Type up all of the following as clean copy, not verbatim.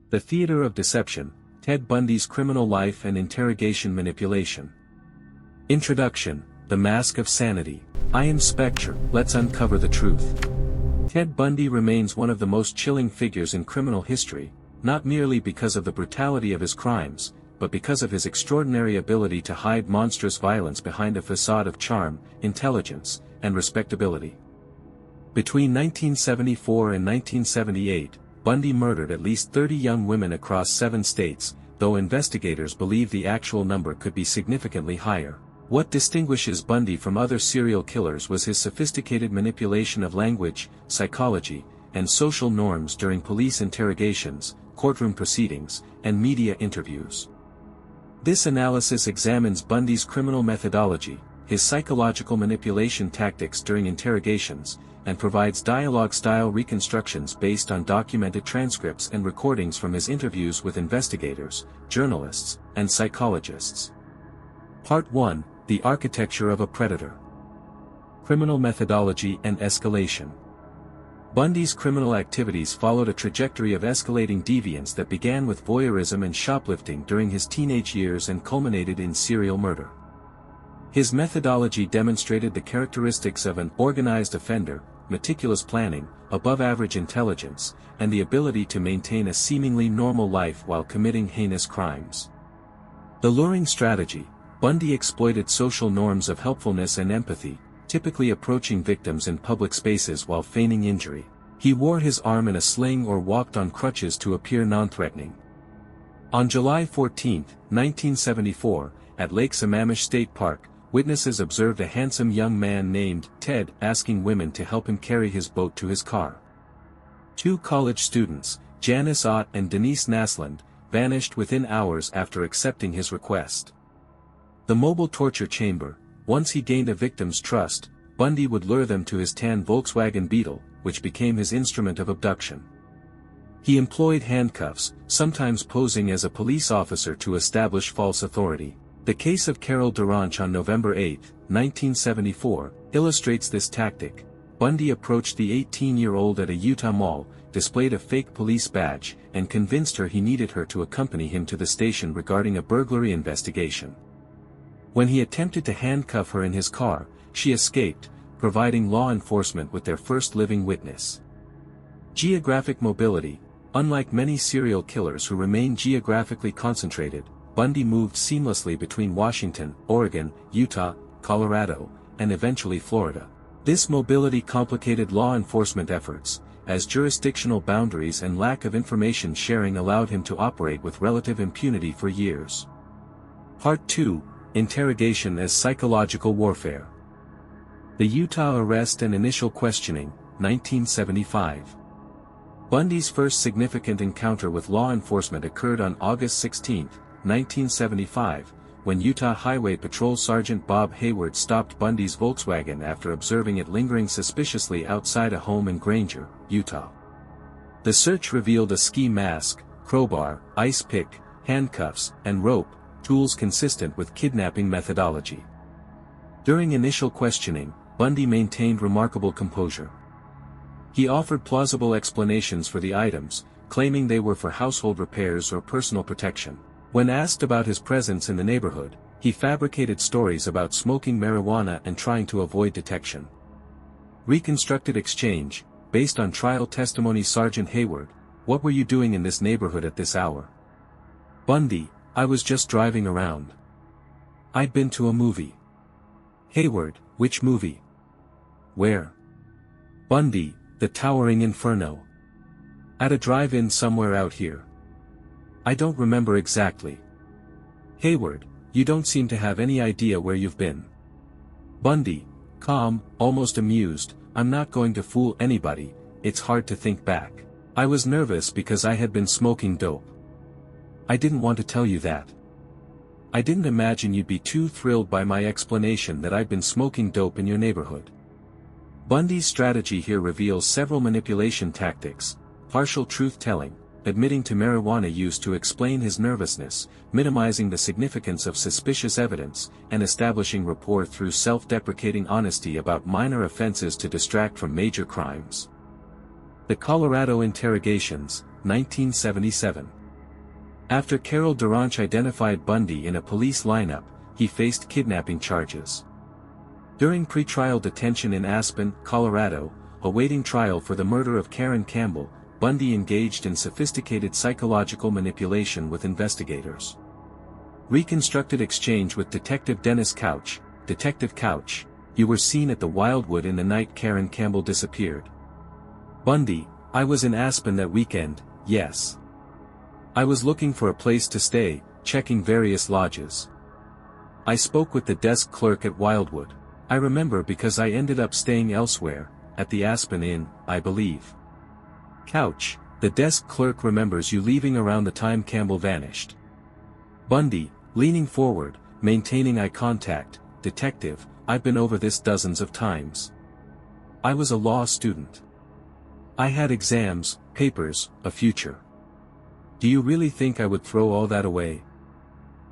The Theater of Deception, Ted Bundy's Criminal Life and Interrogation Manipulation. Introduction, The Mask of Sanity. I am SPECTR, let's uncover the truth. Ted Bundy remains one of the most chilling figures in criminal history, not merely because of the brutality of his crimes, but because of his extraordinary ability to hide monstrous violence behind a facade of charm, intelligence, and respectability. Between 1974 and 1978, Bundy murdered at least 30 young women across 7 states, though investigators believe the actual number could be significantly higher. What distinguishes Bundy from other serial killers was his sophisticated manipulation of language, psychology, and social norms during police interrogations, courtroom proceedings, and media interviews. This analysis examines Bundy's criminal methodology, his psychological manipulation tactics during interrogations, and provides dialogue-style reconstructions based on documented transcripts and recordings from his interviews with investigators, journalists, and psychologists. Part 1, The Architecture of a Predator. Criminal Methodology and Escalation. Bundy's criminal activities followed a trajectory of escalating deviance that began with voyeurism and shoplifting during his teenage years and culminated in serial murder. His methodology demonstrated the characteristics of an organized offender, meticulous planning, above-average intelligence, and the ability to maintain a seemingly normal life while committing heinous crimes. The luring strategy, Bundy exploited social norms of helpfulness and empathy, typically approaching victims in public spaces while feigning injury. He wore his arm in a sling or walked on crutches to appear non-threatening. On July 14, 1974, at Lake Sammamish State Park, witnesses observed a handsome young man named Ted asking women to help him carry his boat to his car. 2 college students, Janice Ott and Denise Naslund, vanished within hours after accepting his request. The mobile torture chamber. Once he gained a victim's trust, Bundy would lure them to his tan Volkswagen Beetle, which became his instrument of abduction. He employed handcuffs, sometimes posing as a police officer to establish false authority. The case of Carol Duranch on November 8, 1974, illustrates this tactic. Bundy approached the 18-year-old at a Utah mall, displayed a fake police badge, and convinced her he needed her to accompany him to the station regarding a burglary investigation. When he attempted to handcuff her in his car, she escaped, providing law enforcement with their first living witness. Geographic mobility. Unlike many serial killers who remain geographically concentrated, Bundy moved seamlessly between Washington, Oregon, Utah, Colorado, and eventually Florida. This mobility complicated law enforcement efforts, as jurisdictional boundaries and lack of information sharing allowed him to operate with relative impunity for years. Part 2, Interrogation as Psychological Warfare. The Utah Arrest and Initial Questioning, 1975. Bundy's first significant encounter with law enforcement occurred on August 16, 1975, when Utah Highway Patrol Sergeant Bob Hayward stopped Bundy's Volkswagen after observing it lingering suspiciously outside a home in Granger, Utah. The search revealed a ski mask, crowbar, ice pick, handcuffs, and rope, tools consistent with kidnapping methodology. During initial questioning, Bundy maintained remarkable composure. He offered plausible explanations for the items, claiming they were for household repairs or personal protection. When asked about his presence in the neighborhood, he fabricated stories about smoking marijuana and trying to avoid detection. Reconstructed exchange, based on trial testimony. Sergeant Hayward: "What were you doing in this neighborhood at this hour?" Bundy: "I was just driving around. I'd been to a movie." Hayward: "Which movie? Where?" Bundy: "The Towering Inferno. At a drive-in somewhere out here. I don't remember exactly." Hayward: "You don't seem to have any idea where you've been." Bundy, calm, almost amused: "I'm not going to fool anybody, it's hard to think back. I was nervous because I had been smoking dope. I didn't want to tell you that. I didn't imagine you'd be too thrilled by my explanation that I'd been smoking dope in your neighborhood." Bundy's strategy here reveals several manipulation tactics: partial truth-telling, admitting to marijuana use to explain his nervousness, minimizing the significance of suspicious evidence, and establishing rapport through self-deprecating honesty about minor offenses to distract from major crimes. The Colorado Interrogations, 1977. After Carol Duranch identified Bundy in a police lineup, he faced kidnapping charges. During pretrial detention in Aspen, Colorado, awaiting trial for the murder of Karen Campbell, Bundy engaged in sophisticated psychological manipulation with investigators. Reconstructed exchange with Detective Dennis Couch. Detective Couch, you were seen at the Wildwood in the night Karen Campbell disappeared. Bundy, I was in Aspen that weekend, yes. I was looking for a place to stay, checking various lodges. I spoke with the desk clerk at Wildwood. I remember because I ended up staying elsewhere, at the Aspen Inn, I believe. Couch, the desk clerk remembers you leaving around the time Campbell vanished. Bundy, leaning forward, maintaining eye contact, Detective, I've been over this dozens of times. I was a law student. I had exams, papers, a future. Do you really think I would throw all that away?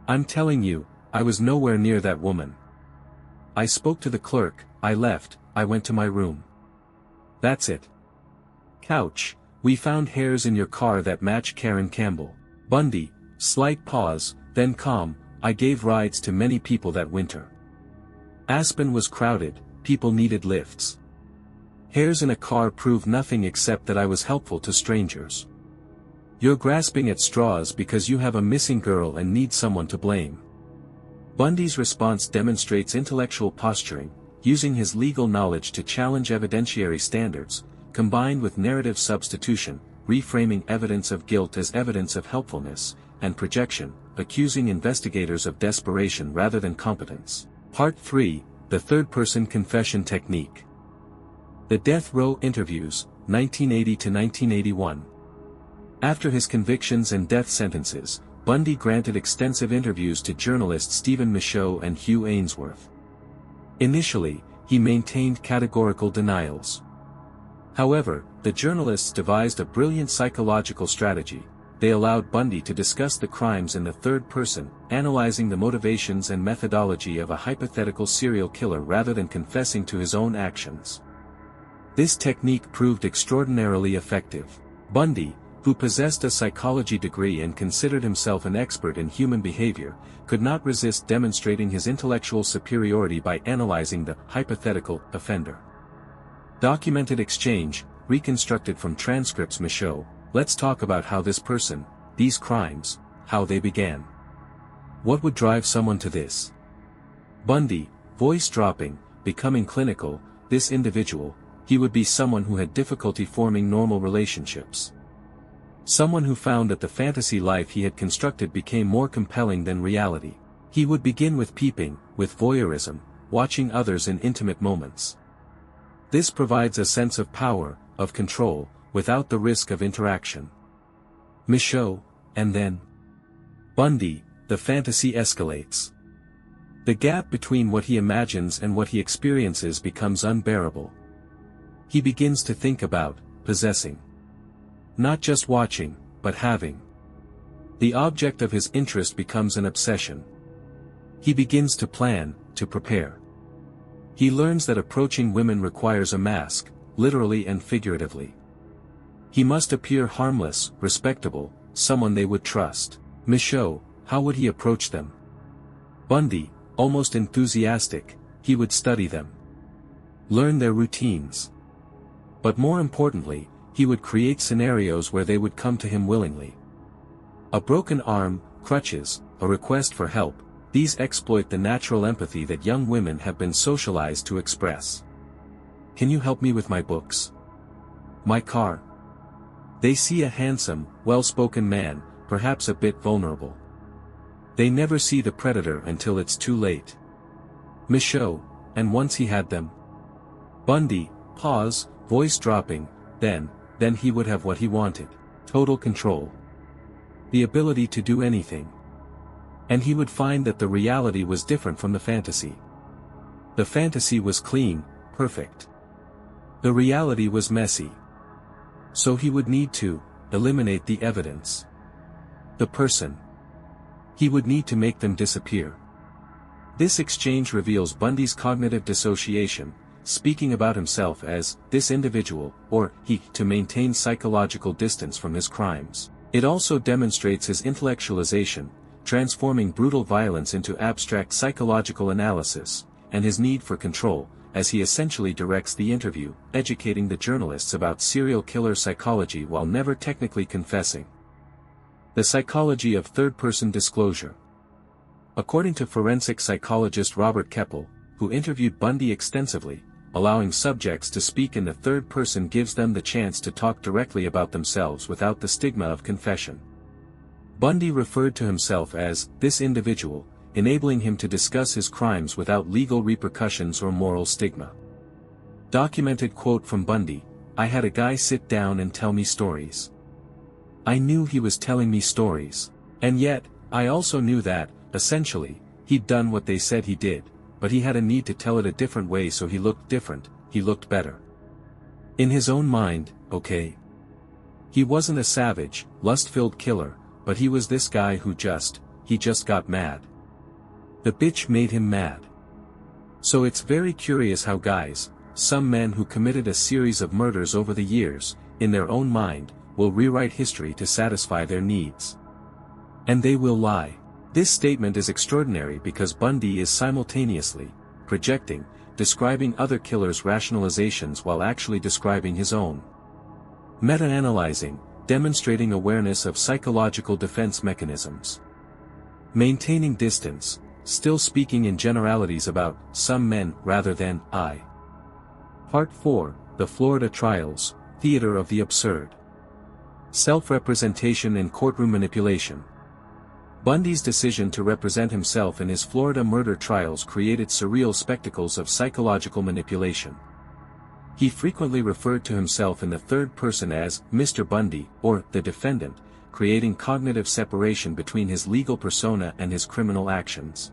I'm telling you, I was nowhere near that woman. I spoke to the clerk, I left, I went to my room. That's it. Couch, we found hairs in your car that match Karen Campbell. Bundy, slight pause, then calm, I gave rides to many people that winter. Aspen was crowded, people needed lifts. Hairs in a car prove nothing except that I was helpful to strangers. You're grasping at straws because you have a missing girl and need someone to blame. Bundy's response demonstrates intellectual posturing, using his legal knowledge to challenge evidentiary standards, combined with narrative substitution, reframing evidence of guilt as evidence of helpfulness, and projection, accusing investigators of desperation rather than competence. Part 3, the third-person confession technique. The Death Row Interviews, 1980 to 1981. After his convictions and death sentences, Bundy granted extensive interviews to journalists Stephen Michaud and Hugh Ainsworth. Initially, he maintained categorical denials. However, the journalists devised a brilliant psychological strategy. They allowed Bundy to discuss the crimes in the third person, analyzing the motivations and methodology of a hypothetical serial killer rather than confessing to his own actions. This technique proved extraordinarily effective. Bundy, who possessed a psychology degree and considered himself an expert in human behavior, could not resist demonstrating his intellectual superiority by analyzing the hypothetical offender. Documented exchange, reconstructed from transcripts. Michaud, let's talk about how this person, these crimes, how they began. What would drive someone to this? Bundy, voice dropping, becoming clinical, this individual, he would be someone who had difficulty forming normal relationships. Someone who found that the fantasy life he had constructed became more compelling than reality. He would begin with peeping, with voyeurism, watching others in intimate moments. This provides a sense of power, of control, without the risk of interaction. Michaud, and then Bundy, the fantasy escalates. The gap between what he imagines and what he experiences becomes unbearable. He begins to think about possessing. Not just watching, but having. The object of his interest becomes an obsession. He begins to plan, to prepare. He learns that approaching women requires a mask, literally and figuratively. He must appear harmless, respectable, someone they would trust. Michaud, how would he approach them? Bundy, almost enthusiastic, he would study them. Learn their routines. But more importantly, he would create scenarios where they would come to him willingly. A broken arm, crutches, a request for help, these exploit the natural empathy that young women have been socialized to express. Can you help me with my books? My car? They see a handsome, well-spoken man, perhaps a bit vulnerable. They never see the predator until it's too late. Michaud, and once he had them. Bundy, pause, voice dropping, then he would have what he wanted. Total control. The ability to do anything. And he would find that the reality was different from the fantasy. The fantasy was clean, perfect. The reality was messy. So he would need to eliminate the evidence. The person. He would need to make them disappear. This exchange reveals Bundy's cognitive dissociation, speaking about himself as this individual, or he, to maintain psychological distance from his crimes. It also demonstrates his intellectualization, transforming brutal violence into abstract psychological analysis, and his need for control, as he essentially directs the interview, educating the journalists about serial killer psychology while never technically confessing. The psychology of third-person disclosure. According to forensic psychologist Robert Keppel, who interviewed Bundy extensively, allowing subjects to speak in the third person gives them the chance to talk directly about themselves without the stigma of confession. Bundy referred to himself as this individual, enabling him to discuss his crimes without legal repercussions or moral stigma. Documented quote from Bundy, "I had a guy sit down and tell me stories. I knew he was telling me stories. And yet, I also knew that, essentially, he'd done what they said he did, but he had a need to tell it a different way so he looked different, he looked better. In his own mind, okay. He wasn't a savage, lust-filled killer, but he was this guy who he just got mad. The bitch made him mad." So it's very curious how guys, some men who committed a series of murders over the years, in their own mind, will rewrite history to satisfy their needs. And they will lie. This statement is extraordinary because Bundy is simultaneously projecting, describing other killers' rationalizations while actually describing his own. Meta-analyzing, demonstrating awareness of psychological defense mechanisms. Maintaining distance, still speaking in generalities about some men rather than I. Part 4, The Florida Trials, Theater of the Absurd. Self-representation and courtroom manipulation. Bundy's decision to represent himself in his Florida murder trials created surreal spectacles of psychological manipulation. He frequently referred to himself in the third person as Mr. Bundy, or the defendant, creating cognitive separation between his legal persona and his criminal actions.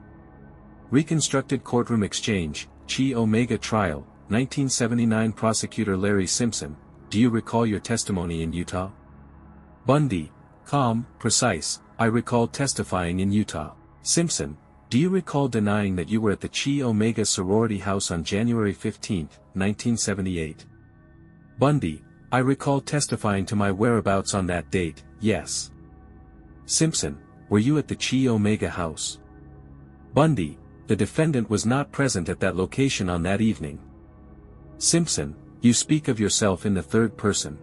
Reconstructed courtroom exchange, Chi Omega trial, 1979. Prosecutor Larry Simpson, "Do you recall your testimony in Utah?" Bundy, calm, precise, "I recall testifying in Utah." Simpson, "Do you recall denying that you were at the Chi Omega sorority house on January 15, 1978? Bundy, "I recall testifying to my whereabouts on that date, yes." Simpson, "Were you at the Chi Omega house?" Bundy, "The defendant was not present at that location on that evening." Simpson, "You speak of yourself in the third person.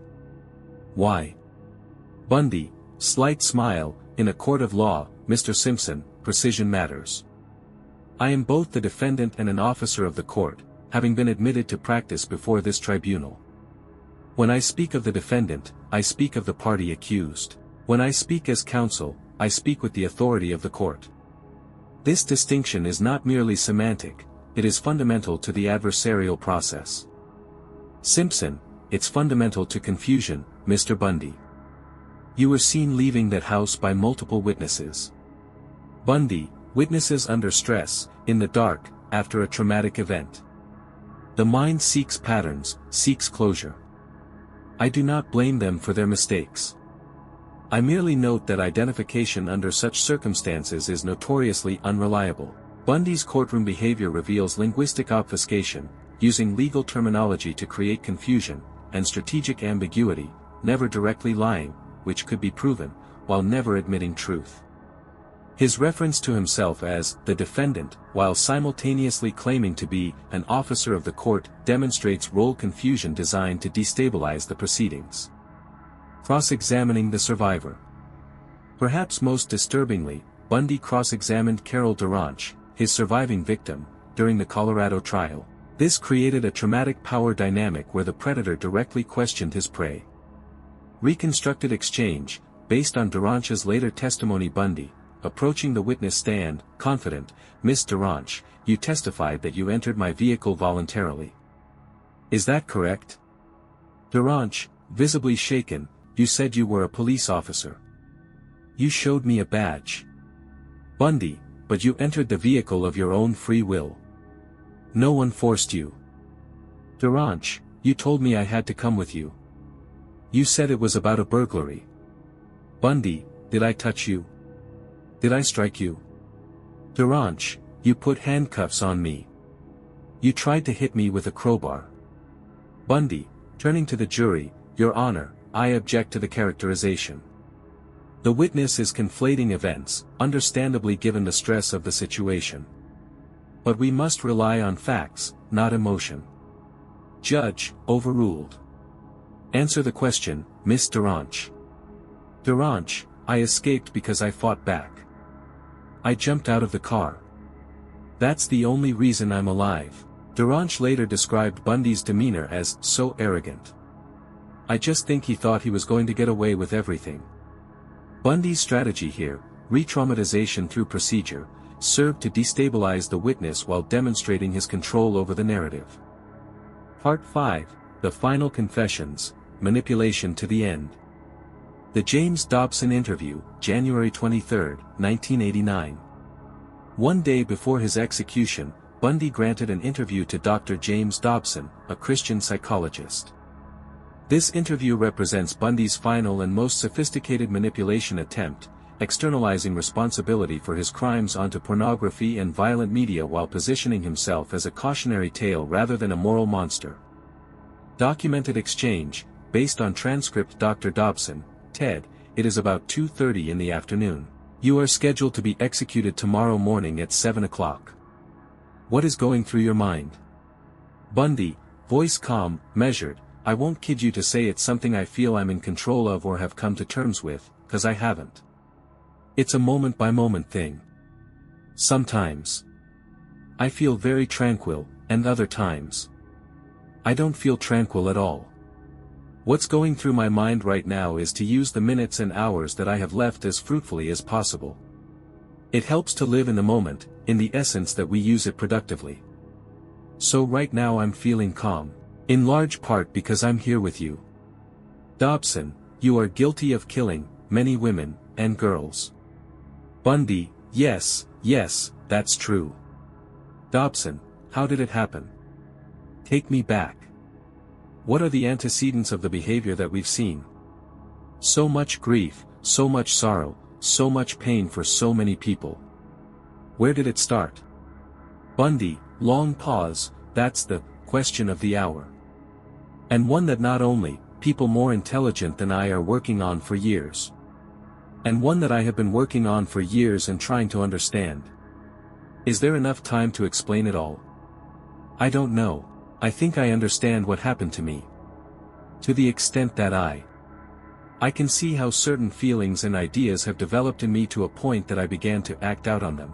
Why?" Bundy, slight smile, "In a court of law, Mr. Simpson, precision matters. I am both the defendant and an officer of the court, having been admitted to practice before this tribunal. When I speak of the defendant, I speak of the party accused. When I speak as counsel, I speak with the authority of the court. This distinction is not merely semantic, it is fundamental to the adversarial process." Simpson, "It's fundamental to confusion, Mr. Bundy. You were seen leaving that house by multiple witnesses." Bundy, "Witnesses under stress, in the dark, after a traumatic event. The mind seeks patterns, seeks closure. I do not blame them for their mistakes. I merely note that identification under such circumstances is notoriously unreliable." Bundy's courtroom behavior reveals linguistic obfuscation, using legal terminology to create confusion, and strategic ambiguity, never directly lying, which could be proven, while never admitting truth. His reference to himself as the defendant, while simultaneously claiming to be an officer of the court, demonstrates role confusion designed to destabilize the proceedings. Cross-examining the survivor. Perhaps most disturbingly, Bundy cross-examined Carol Duranch, his surviving victim, during the Colorado trial. This created a traumatic power dynamic where the predator directly questioned his prey. Reconstructed exchange, based on Duranch's later testimony. Bundy, approaching the witness stand, confident, "Miss Duranch, you testified that you entered my vehicle voluntarily. Is that correct?" Duranch, visibly shaken, "You said you were a police officer. You showed me a badge." Bundy, "But you entered the vehicle of your own free will. No one forced you." Duranch, "You told me I had to come with you. You said it was about a burglary." Bundy, "Did I touch you? Did I strike you?" Duranch, "You put handcuffs on me. You tried to hit me with a crowbar. Bundy, turning to the jury, Your Honor, I object to the characterization. The witness is conflating events, understandably given the stress of the situation. But we must rely on facts, not emotion. Judge, overruled. Answer the question, Miss Duranche. Duranche, I escaped because I fought back. I jumped out of the car. That's the only reason I'm alive. Duranche later described Bundy's demeanor as so arrogant. I just think he thought he was going to get away with everything. Bundy's strategy here, re-traumatization through procedure, served to destabilize the witness while demonstrating his control over the narrative. Part 5, The Final Confessions, Manipulation to the End. The James Dobson Interview, January 23, 1989. One day before his execution, Bundy granted an interview to Dr. James Dobson, a Christian psychologist. This interview represents Bundy's final and most sophisticated manipulation attempt, externalizing responsibility for his crimes onto pornography and violent media while positioning himself as a cautionary tale rather than a moral monster. Documented exchange, based on transcript. Dr. Dobson, Ted, it is about 2:30 in the afternoon. You are scheduled to be executed tomorrow morning at 7 o'clock. What is going through your mind? Bundy, voice calm, measured, I won't kid you to say it's something I feel I'm in control of or have come to terms with, 'cause I haven't. It's a moment-by-moment thing. Sometimes I feel very tranquil, and other times I don't feel tranquil at all. What's going through my mind right now is to use the minutes and hours that I have left as fruitfully as possible. It helps to live in the moment, in the essence that we use it productively. So right now I'm feeling calm, in large part because I'm here with you. Dobson, you are guilty of killing many women and girls. Bundy, yes, that's true. Dobson, how did it happen? Take me back. What are the antecedents of the behavior that we've seen? So much grief, so much sorrow, so much pain for so many people. Where did it start? Bundy, long pause, that's the question of the hour. And one that not only people more intelligent than I are working on for years. And one that I have been working on for years and trying to understand. Is there enough time to explain it all? I don't know. I think I understand what happened to me. To the extent that I can see how certain feelings and ideas have developed in me to a point that I began to act out on them.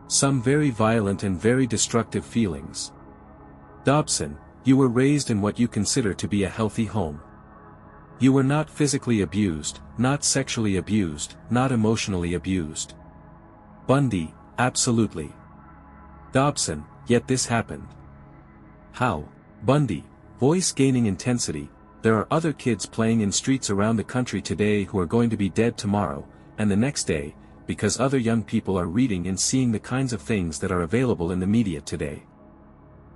Some very violent and very destructive feelings. Dobson, you were raised in what you consider to be a healthy home. You were not physically abused, not sexually abused, not emotionally abused. Bundy, absolutely. Dobson, yet this happened. How? Bundy, voice gaining intensity, there are other kids playing in streets around the country today who are going to be dead tomorrow, and the next day, because other young people are reading and seeing the kinds of things that are available in the media today.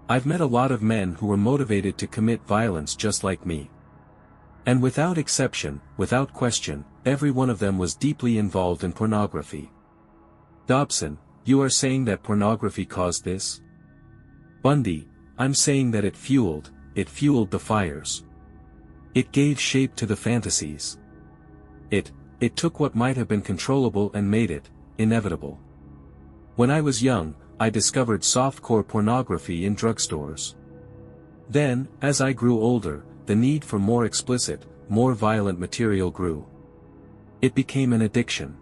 I've met a lot of men who were motivated to commit violence just like me. And without exception, without question, every one of them was deeply involved in pornography. Dobson, you are saying that pornography caused this? Bundy, I'm saying that it fueled the fires. It gave shape to the fantasies. It took what might have been controllable and made it inevitable. When I was young, I discovered softcore pornography in drugstores. Then, as I grew older, the need for more explicit, more violent material grew. It became an addiction.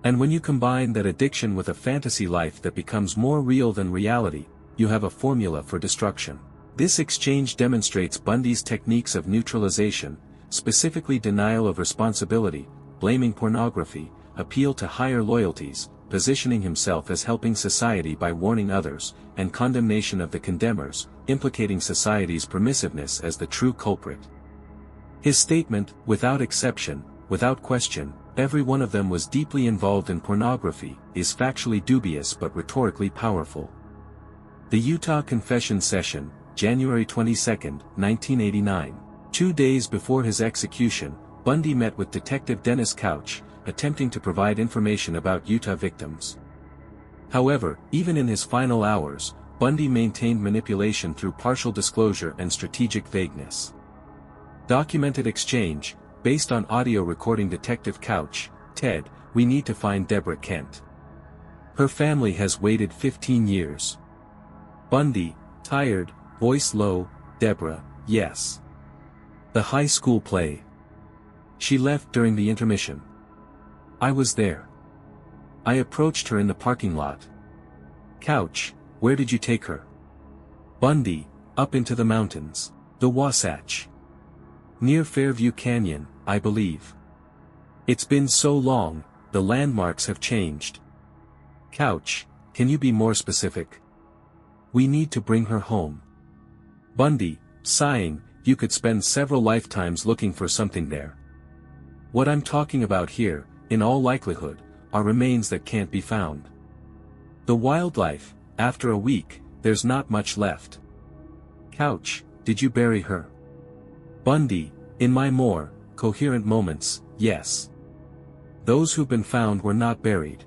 And when you combine that addiction with a fantasy life that becomes more real than reality, you have a formula for destruction. This exchange demonstrates Bundy's techniques of neutralization, specifically denial of responsibility, blaming pornography, appeal to higher loyalties, positioning himself as helping society by warning others, and condemnation of the condemners, implicating society's permissiveness as the true culprit. His statement, without exception, without question, every one of them was deeply involved in pornography, is factually dubious but rhetorically powerful. The Utah Confession Session, January 22, 1989. 2 days before his execution, Bundy met with Detective Dennis Couch, attempting to provide information about Utah victims. However, even in his final hours, Bundy maintained manipulation through partial disclosure and strategic vagueness. Documented exchange, based on audio recording Detective Couch, Ted, we need to find Deborah Kent. Her family has waited 15 years. Bundy, tired, voice low, Deborah, yes. The high school play. She left during the intermission. I was there. I approached her in the parking lot. Couch, where did you take her? Bundy, up into the mountains. The Wasatch. Near Fairview Canyon, I believe. It's been so long, the landmarks have changed. Couch, can you be more specific? We need to bring her home. Bundy, sighing, you could spend several lifetimes looking for something there. What I'm talking about here, in all likelihood, are remains that can't be found. The wildlife, after a week, there's not much left. Couch, did you bury her? Bundy, in my more coherent moments, yes. Those who've been found were not buried.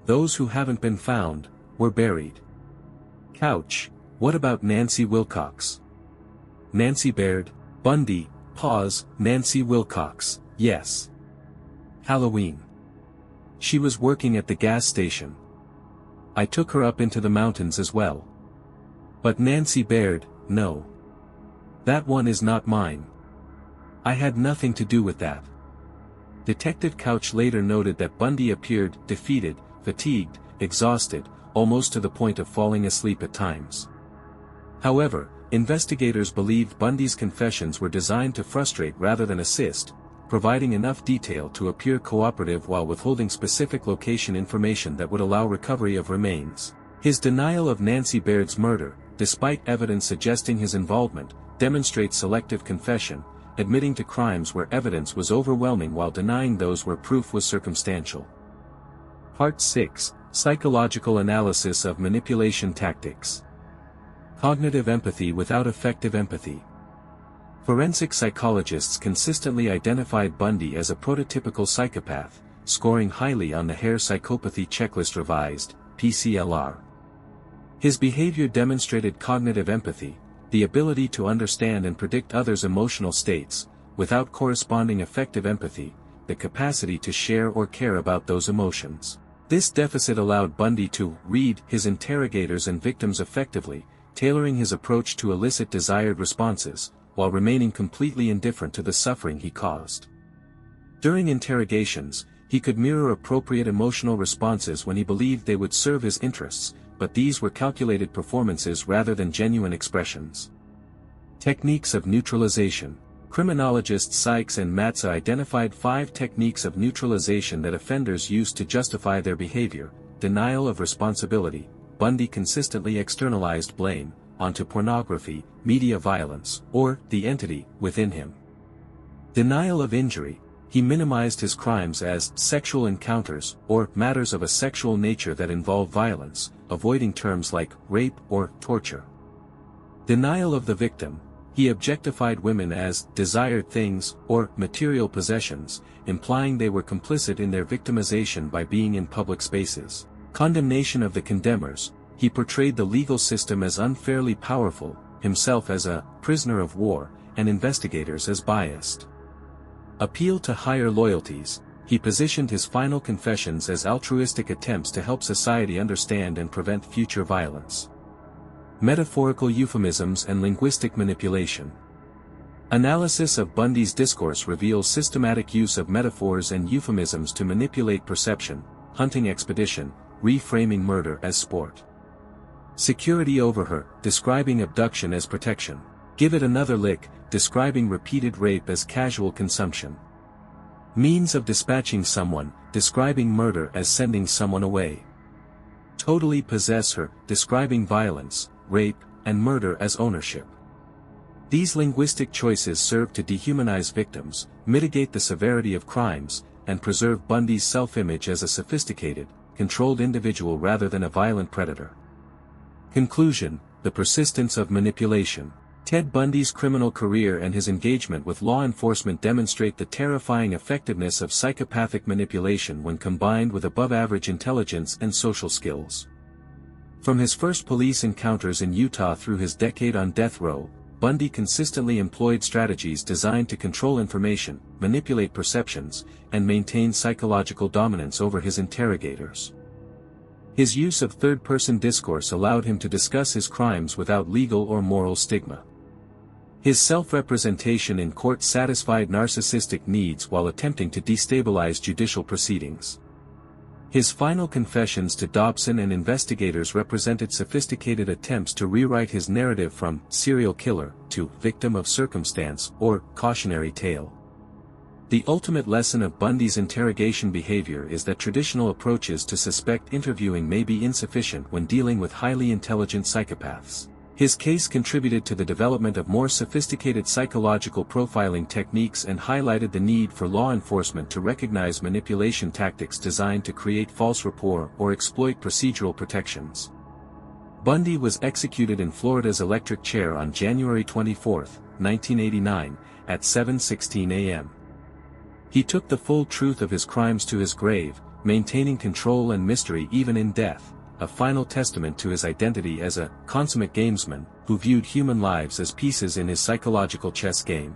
Those who haven't been found, were buried. Couch, what about Nancy Wilcox? Nancy Baird, Bundy, pause, Nancy Wilcox, yes. Halloween. She was working at the gas station. I took her up into the mountains as well. But Nancy Baird, no. That one is not mine. I had nothing to do with that. Detective Couch later noted that Bundy appeared defeated, fatigued, exhausted, almost to the point of falling asleep at times. However, investigators believed Bundy's confessions were designed to frustrate rather than assist, providing enough detail to appear cooperative while withholding specific location information that would allow recovery of remains. His denial of Nancy Baird's murder, despite evidence suggesting his involvement, demonstrates selective confession, admitting to crimes where evidence was overwhelming while denying those where proof was circumstantial. Part 6, Psychological Analysis of Manipulation Tactics. Cognitive empathy without effective empathy. Forensic psychologists consistently identified Bundy as a prototypical psychopath, scoring highly on the Hare Psychopathy Checklist Revised, PCLR. His behavior demonstrated cognitive empathy, the ability to understand and predict others' emotional states, without corresponding effective empathy, the capacity to share or care about those emotions. This deficit allowed Bundy to read his interrogators and victims effectively, tailoring his approach to elicit desired responses, while remaining completely indifferent to the suffering he caused. During interrogations, he could mirror appropriate emotional responses when he believed they would serve his interests, but these were calculated performances rather than genuine expressions. Techniques of neutralization. Criminologists Sykes and Matza identified 5 techniques of neutralization that offenders used to justify their behavior: denial of responsibility. Bundy consistently externalized blame onto pornography, media violence, or the entity within him. Denial of injury. He minimized his crimes as sexual encounters or matters of a sexual nature that involve violence, avoiding terms like rape or torture. Denial of the victim. He objectified women as desired things or material possessions, implying they were complicit in their victimization by being in public spaces. Condemnation of the condemners. He portrayed the legal system as unfairly powerful, himself as a prisoner of war, and investigators as biased. Appeal to higher loyalties. He positioned his final confessions as altruistic attempts to help society understand and prevent future violence. Metaphorical euphemisms and linguistic manipulation. Analysis of Bundy's discourse reveals systematic use of metaphors and euphemisms to manipulate perception: hunting expedition, reframing murder as sport. Security over her, describing abduction as protection. Give it another lick, describing repeated rape as casual consumption. Means of dispatching someone, describing murder as sending someone away. Totally possess her, describing violence, rape, and murder as ownership. These linguistic choices serve to dehumanize victims, mitigate the severity of crimes, and preserve Bundy's self-image as a sophisticated, controlled individual rather than a violent predator. Conclusion: the persistence of manipulation. Ted Bundy's criminal career and his engagement with law enforcement demonstrate the terrifying effectiveness of psychopathic manipulation when combined with above-average intelligence and social skills. From his first police encounters in Utah through his decade on death row, Bundy consistently employed strategies designed to control information, manipulate perceptions, and maintain psychological dominance over his interrogators. His use of third-person discourse allowed him to discuss his crimes without legal or moral stigma. His self-representation in court satisfied narcissistic needs while attempting to destabilize judicial proceedings. His final confessions to Dobson and investigators represented sophisticated attempts to rewrite his narrative from serial killer to victim of circumstance or cautionary tale. The ultimate lesson of Bundy's interrogation behavior is that traditional approaches to suspect interviewing may be insufficient when dealing with highly intelligent psychopaths. His case contributed to the development of more sophisticated psychological profiling techniques and highlighted the need for law enforcement to recognize manipulation tactics designed to create false rapport or exploit procedural protections. Bundy was executed in Florida's electric chair on January 24, 1989, at 7:16 a.m. He took the full truth of his crimes to his grave, maintaining control and mystery even in death, a final testament to his identity as a consummate gamesman who viewed human lives as pieces in his psychological chess game.